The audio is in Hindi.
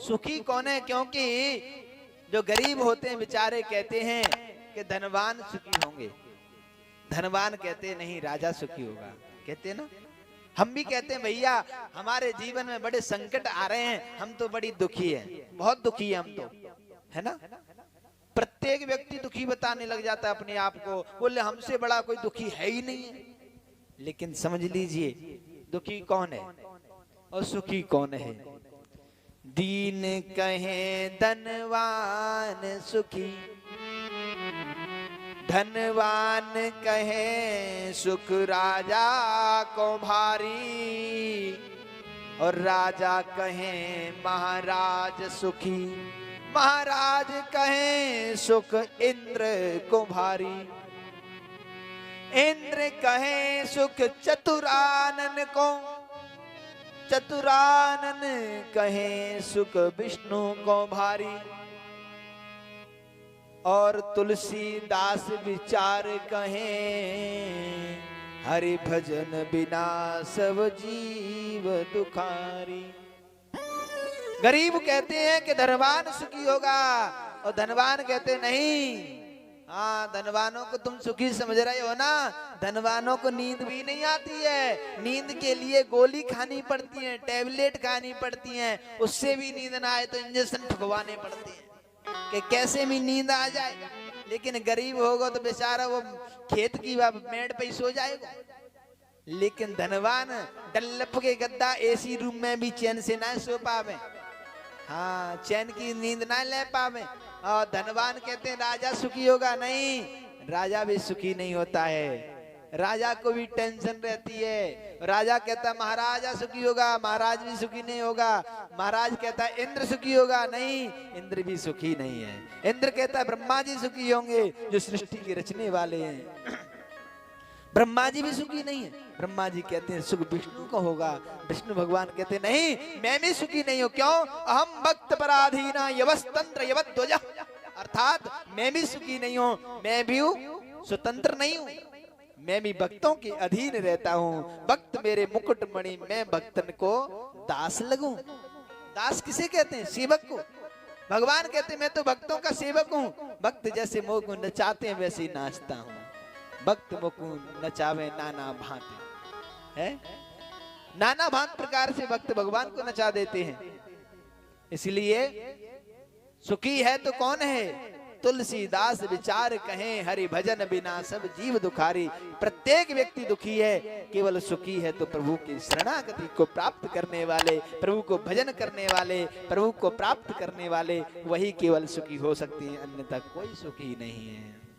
सुखी कौन है? क्योंकि जो गरीब होते हैं बेचारे कहते हैं कि धनवान सुखी होंगे, धनवान कहते नहीं राजा सुखी होगा, कहते हैं ना। हम भी कहते हैं भैया हमारे जीवन में बड़े संकट आ रहे हैं, हम तो बड़ी दुखी है, बहुत दुखी है हम तो, है ना। प्रत्येक व्यक्ति दुखी बताने लग जाता है अपने आप को, बोले हमसे बड़ा कोई दुखी है ही नहीं है। लेकिन समझ लीजिए दुखी कौन है और सुखी कौन है। दीन कहे धनवान सुखी, धनवान कहे सुख राजा को भारी, और राजा कहे महाराज सुखी, महाराज कहे सुख इंद्र को भारी। इंद्र कहे सुख चतुरानन को, चतुरानन कहे सुख विष्णु को भारी, और तुलसीदास विचार कहे हरि भजन बिना सब जीव दुखारी। गरीब कहते हैं कि धनवान सुखी होगा, और धनवान कहते नहीं। हाँ, धनवानों को तुम सुखी समझ रहे हो ना, धनवानों को नींद भी नहीं आती है, नींद के लिए गोली खानी पड़ती है, टैबलेट खानी पड़ती है, उससे भी नींद ना आए तो इंजेक्शन ठुकवाने पड़ते हैं कि कैसे भी नींद आ जाए। लेकिन गरीब होगा तो बेचारा वो खेत की मेड़ पे सो जाएगा। लेकिन धनवान डल्लप के गद्दा एसी रूम में भी चैन से ना सो पावे, हाँ चैन की नींद ना ले पावे। और धनवान कहते हैं राजा सुखी होगा, नहीं, राजा भी सुखी नहीं होता है, राजा को भी टेंशन रहती है। राजा कहता है महाराजा सुखी होगा, महाराज भी सुखी नहीं होगा। महाराज कहता है इंद्र सुखी होगा, नहीं, इंद्र भी सुखी नहीं है। इंद्र कहता है ब्रह्मा जी सुखी होंगे जो सृष्टि के रचने वाले हैं, ब्रह्मा जी भी सुखी नहीं है। ब्रह्मा जी कहते हैं सुख विष्णु को होगा, विष्णु भगवान कहते हैं नहीं, मैं भी सुखी नहीं हूं। क्यों? अहम भक्त पराधीना यवस्तंत्र यवध्वज, अर्थात मैं भी सुखी नहीं हूं, मैं भी स्वतंत्र नहीं हूं, मैं भी भक्तों के अधीन रहता हूँ। भक्त मेरे मुकुटमणि, मैं भक्तन को दास लगूं। दास किसे कहते हैं? सेवक को। भगवान कहते हैं मैं तो भक्तों का सेवक हूँ, भक्त जैसे मोह को नचाते हैं वैसे ही नाचता हूँ। भक्त मुकु नचावे नाना भांति, है नाना भांत प्रकार से भक्त भगवान को नचा देते हैं। इसलिए सुखी है तो कौन है? तुलसीदास विचार कहें हरि भजन बिना सब जीव दुखारी। प्रत्येक व्यक्ति दुखी है, केवल सुखी है तो प्रभु की शरणागति को प्राप्त करने वाले, प्रभु को भजन करने वाले, प्रभु को प्राप्त करने वाले, वही केवल सुखी हो सकते हैं, अन्यथा कोई सुखी नहीं है।